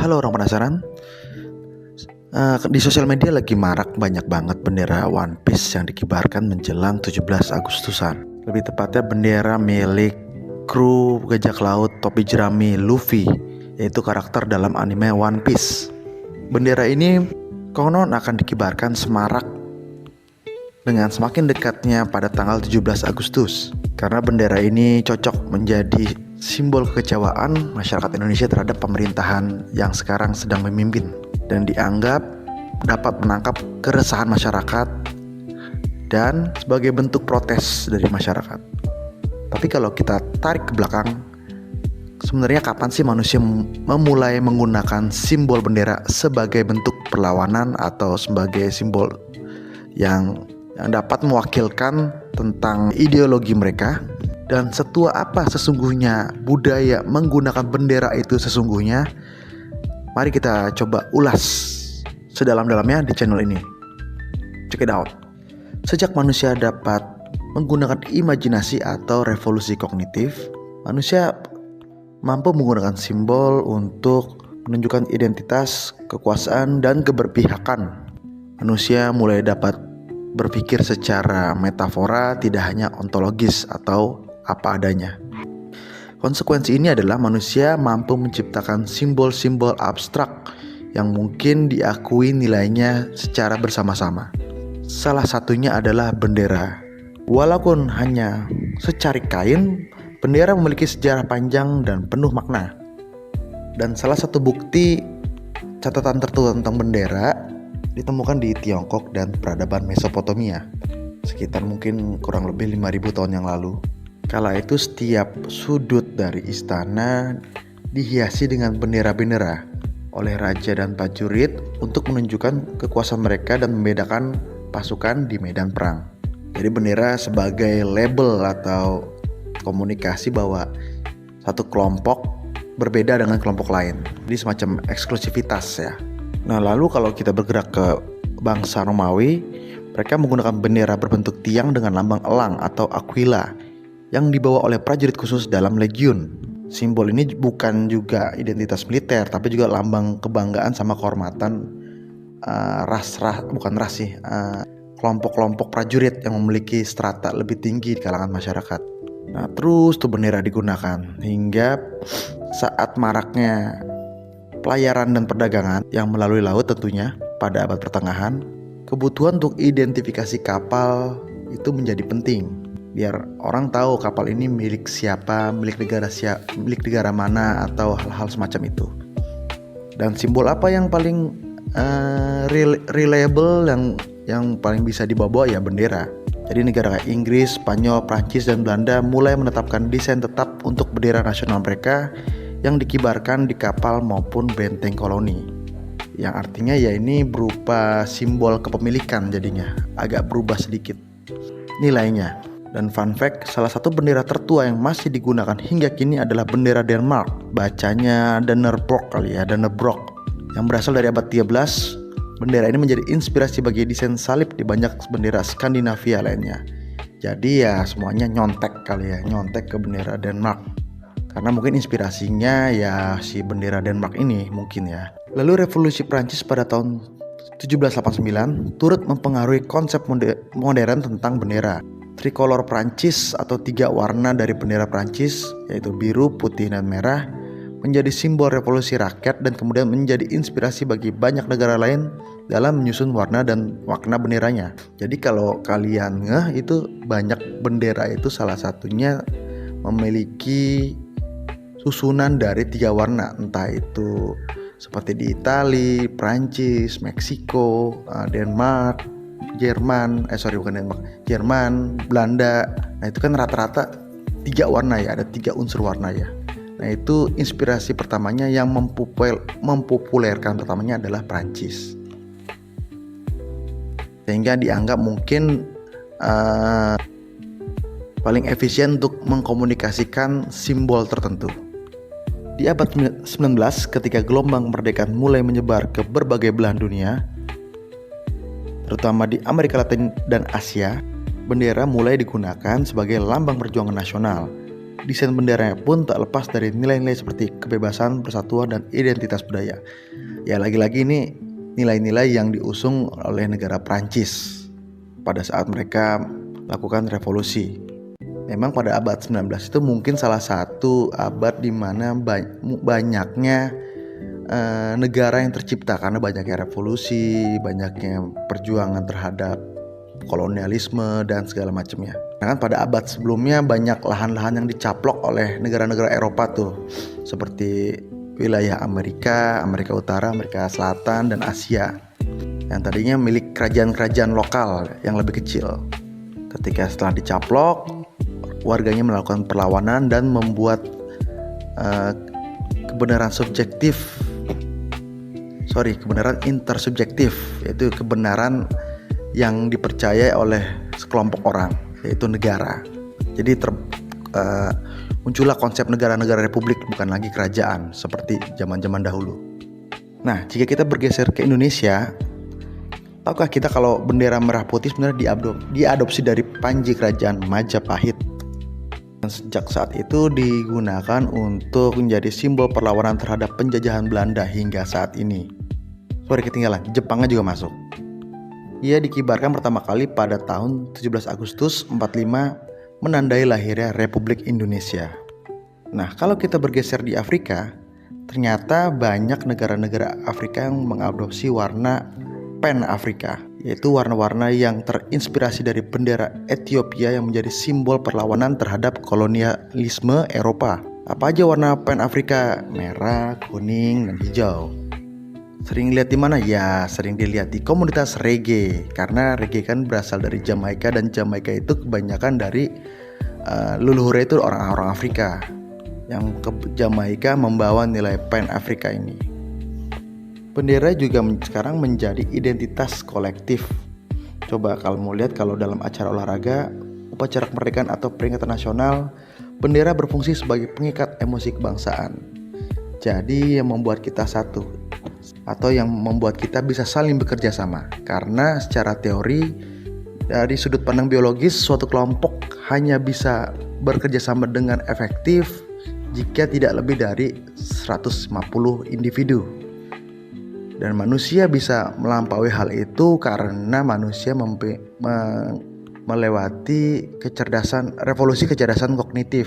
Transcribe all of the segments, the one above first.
Halo orang penasaran? Di sosial media lagi marak banyak banget bendera One Piece yang dikibarkan menjelang 17 Agustusan. Lebih tepatnya bendera milik kru bajak laut topi jerami Luffy, yaitu karakter dalam anime One Piece. Bendera ini konon akan dikibarkan semarak dengan semakin dekatnya pada tanggal 17 Agustus. Karena bendera ini cocok menjadi simbol kekecewaan masyarakat Indonesia terhadap pemerintahan yang sekarang sedang memimpin, dan dianggap dapat menangkap keresahan masyarakat dan sebagai bentuk protes dari masyarakat. Tapi kalau kita tarik ke belakang, sebenarnya kapan sih manusia memulai menggunakan simbol bendera sebagai bentuk perlawanan atau sebagai simbol yang dapat mewakilkan tentang ideologi mereka? Dan setua apa sesungguhnya budaya menggunakan bendera itu sesungguhnya? Mari kita coba ulas sedalam-dalamnya di channel ini. Check it out. Sejak manusia dapat menggunakan imajinasi atau revolusi kognitif, manusia mampu menggunakan simbol untuk menunjukkan identitas, kekuasaan, dan keberpihakan. Manusia mulai dapat berpikir secara metafora, tidak hanya ontologis atau apa adanya. Konsekuensi ini adalah manusia mampu menciptakan simbol-simbol abstrak yang mungkin diakui nilainya secara bersama-sama. Salah satunya adalah bendera. Walaupun hanya secarik kain, bendera memiliki sejarah panjang dan penuh makna. Dan salah satu bukti catatan tertulis tentang bendera ditemukan di Tiongkok dan peradaban Mesopotamia, sekitar mungkin kurang lebih 5.000 tahun yang lalu. Kala itu setiap sudut dari istana dihiasi dengan bendera-bendera oleh raja dan prajurit untuk menunjukkan kekuasaan mereka dan membedakan pasukan di medan perang. Jadi bendera sebagai label atau komunikasi bahwa satu kelompok berbeda dengan kelompok lain. Jadi semacam eksklusivitas ya. Nah, lalu kalau kita bergerak ke bangsa Romawi, mereka menggunakan bendera berbentuk tiang dengan lambang elang atau aquila yang dibawa oleh prajurit khusus dalam legiun. Simbol ini bukan juga identitas militer, tapi juga lambang kebanggaan sama kehormatan kelompok-kelompok prajurit yang memiliki strata lebih tinggi di kalangan masyarakat. Nah, terus tuh bendera digunakan hingga saat maraknya pelayaran dan perdagangan yang melalui laut tentunya pada abad pertengahan, kebutuhan untuk identifikasi kapal itu menjadi penting. Biar orang tahu kapal ini milik siapa, milik negara mana, atau hal-hal semacam itu. Dan simbol apa yang paling reliable, yang paling bisa dibawa ya bendera. Jadi negara kayak Inggris, Spanyol, Prancis, dan Belanda mulai menetapkan desain tetap untuk bendera nasional mereka yang dikibarkan di kapal maupun benteng koloni. Yang artinya ya ini berupa simbol kepemilikan, jadinya agak berubah sedikit nilainya. Dan fun fact, salah satu bendera tertua yang masih digunakan hingga kini adalah bendera Denmark. Bacanya Dannebrog kali ya, Dannebrog, yang berasal dari abad 13. Bendera ini menjadi inspirasi bagi desain salib di banyak bendera Skandinavia lainnya. Jadi ya semuanya nyontek kali ya, nyontek ke bendera Denmark. Karena mungkin inspirasinya ya si bendera Denmark ini mungkin ya. Lalu revolusi Prancis pada tahun 1789 turut mempengaruhi konsep modern tentang bendera. Trikolor Prancis atau 3 warna dari bendera Prancis, yaitu biru, putih, dan merah, menjadi simbol revolusi rakyat dan kemudian menjadi inspirasi bagi banyak negara lain dalam menyusun warna dan makna benderanya. Jadi kalau kalian itu banyak bendera itu salah satunya memiliki susunan dari 3 warna, entah itu seperti di Italia, Prancis, Meksiko, Denmark, Jerman, Belanda. Nah itu kan rata-rata 3 warna ya, ada 3 unsur warna ya. Nah itu inspirasi pertamanya yang mempopulerkan pertamanya adalah Prancis. Sehingga dianggap mungkin paling efisien untuk mengkomunikasikan simbol tertentu. Di abad 19 ketika gelombang kemerdekaan mulai menyebar ke berbagai belahan dunia, terutama di Amerika Latin dan Asia, bendera mulai digunakan sebagai lambang perjuangan nasional. desain benderanya pun tak lepas dari nilai-nilai seperti kebebasan, persatuan, dan identitas budaya. Ya, lagi-lagi ini nilai-nilai yang diusung oleh negara Prancis pada saat mereka melakukan revolusi. Memang pada abad 19 itu mungkin salah satu abad di mana banyaknya negara yang tercipta karena banyaknya revolusi, banyaknya perjuangan terhadap kolonialisme dan segala macamnya. Nah kan pada abad sebelumnya banyak lahan-lahan yang dicaplok oleh negara-negara Eropa tuh, seperti wilayah Amerika Utara, Amerika Selatan, dan Asia yang tadinya milik kerajaan-kerajaan lokal yang lebih kecil. Ketika setelah dicaplok, warganya melakukan perlawanan dan membuat kebenaran intersubjektif, yaitu kebenaran yang dipercaya oleh sekelompok orang, yaitu negara. Jadi muncullah konsep negara-negara republik, bukan lagi kerajaan seperti zaman-zaman dahulu. Nah, jika kita bergeser ke Indonesia, tahukah kita kalau bendera merah putih sebenarnya diadopsi dari Panji Kerajaan Majapahit. Dan sejak saat itu digunakan untuk menjadi simbol perlawanan terhadap penjajahan Belanda hingga saat ini. Sorry, ketinggalan, Jepangnya juga masuk. Ia dikibarkan pertama kali pada tahun 17 Agustus 45 menandai lahirnya Republik Indonesia. Nah, kalau kita bergeser di Afrika, ternyata banyak negara-negara Afrika yang mengadopsi warna Pan-Afrika, yaitu warna-warna yang terinspirasi dari bendera Ethiopia yang menjadi simbol perlawanan terhadap kolonialisme Eropa. Apa aja warna Pan-Afrika? Merah, kuning, dan hijau. Sering lihat di mana? Ya, sering dilihat di komunitas reggae, karena reggae kan berasal dari Jamaika, dan Jamaika itu kebanyakan dari leluhurnya itu orang-orang Afrika, yang ke Jamaika membawa nilai Pan-Afrika ini. Bendera juga sekarang menjadi identitas kolektif. Coba kalau mau lihat, kalau dalam acara olahraga, upacara kemerdekaan atau peringatan nasional, bendera berfungsi sebagai pengikat emosi kebangsaan. Jadi yang membuat kita satu, atau yang membuat kita bisa saling bekerja sama. Karena secara teori, dari sudut pandang biologis, suatu kelompok hanya bisa bekerja sama dengan efektif jika tidak lebih dari 150 individu. Dan manusia bisa melampaui hal itu karena manusia melewati revolusi kecerdasan kognitif,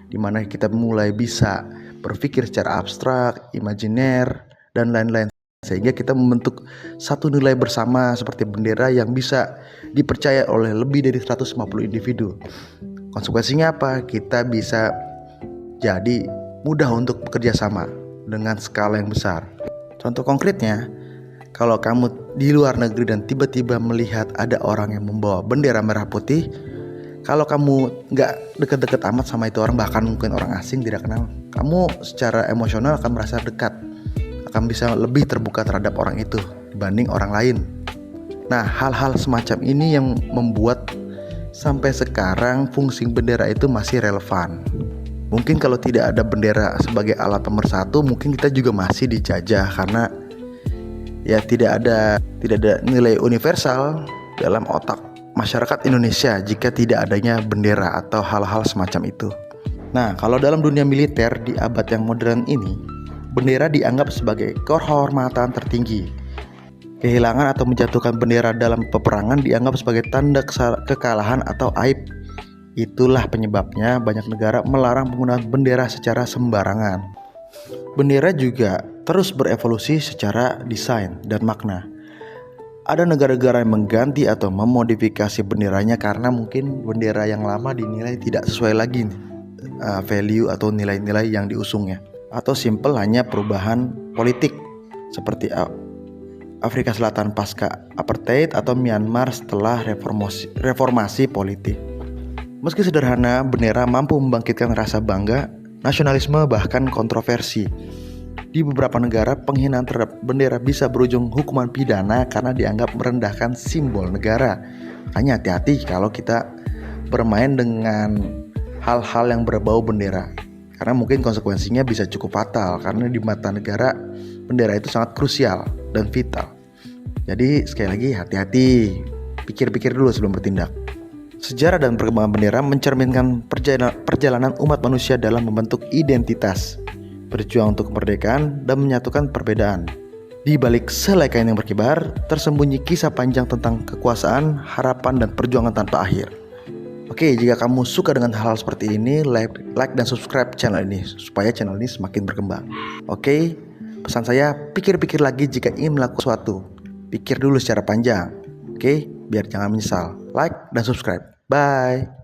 di mana kita mulai bisa berpikir secara abstrak, imajiner, dan lain-lain, sehingga kita membentuk satu nilai bersama seperti bendera yang bisa dipercaya oleh lebih dari 150 individu. Konsekuensinya apa? Kita bisa jadi mudah untuk bekerja sama dengan skala yang besar. Contoh konkretnya, kalau kamu di luar negeri dan tiba-tiba melihat ada orang yang membawa bendera merah putih, kalau kamu nggak deket-deket amat sama itu orang, bahkan mungkin orang asing tidak kenal, kamu secara emosional akan merasa dekat, akan bisa lebih terbuka terhadap orang itu dibanding orang lain. Nah, hal-hal semacam ini yang membuat sampai sekarang fungsi bendera itu masih relevan. Mungkin kalau tidak ada bendera sebagai alat pemersatu, mungkin kita juga masih dijajah, karena ya tidak ada nilai universal dalam otak masyarakat Indonesia jika tidak adanya bendera atau hal-hal semacam itu. Nah, kalau dalam dunia militer di abad yang modern ini, bendera dianggap sebagai kehormatan tertinggi. Kehilangan atau menjatuhkan bendera dalam peperangan dianggap sebagai tanda kekalahan atau aib. Itulah penyebabnya banyak negara melarang penggunaan bendera secara sembarangan. Bendera juga terus berevolusi secara desain dan makna. Ada negara-negara yang mengganti atau memodifikasi benderanya karena mungkin bendera yang lama dinilai tidak sesuai lagi value atau nilai-nilai yang diusungnya, atau simple hanya perubahan politik seperti Afrika Selatan pasca apartheid atau Myanmar setelah reformasi politik. Meski sederhana, bendera mampu membangkitkan rasa bangga, nasionalisme, bahkan kontroversi. Di beberapa negara, penghinaan terhadap bendera bisa berujung hukuman pidana karena dianggap merendahkan simbol negara. Hanya hati-hati kalau kita bermain dengan hal-hal yang berbau bendera, karena mungkin konsekuensinya bisa cukup fatal, karena di mata negara, bendera itu sangat krusial dan vital. Jadi sekali lagi hati-hati, pikir-pikir dulu sebelum bertindak. Sejarah dan perkembangan bendera mencerminkan perjalanan umat manusia dalam membentuk identitas, berjuang untuk kemerdekaan, dan menyatukan perbedaan. Di balik selai kain yang berkibar, tersembunyi kisah panjang tentang kekuasaan, harapan, dan perjuangan tanpa akhir. Oke, jika kamu suka dengan hal seperti ini, like dan subscribe channel ini supaya channel ini semakin berkembang. Oke, pesan saya, pikir-pikir lagi jika ingin melakukan sesuatu. Pikir dulu secara panjang. Oke, biar jangan menyesal. Like dan subscribe. Bye.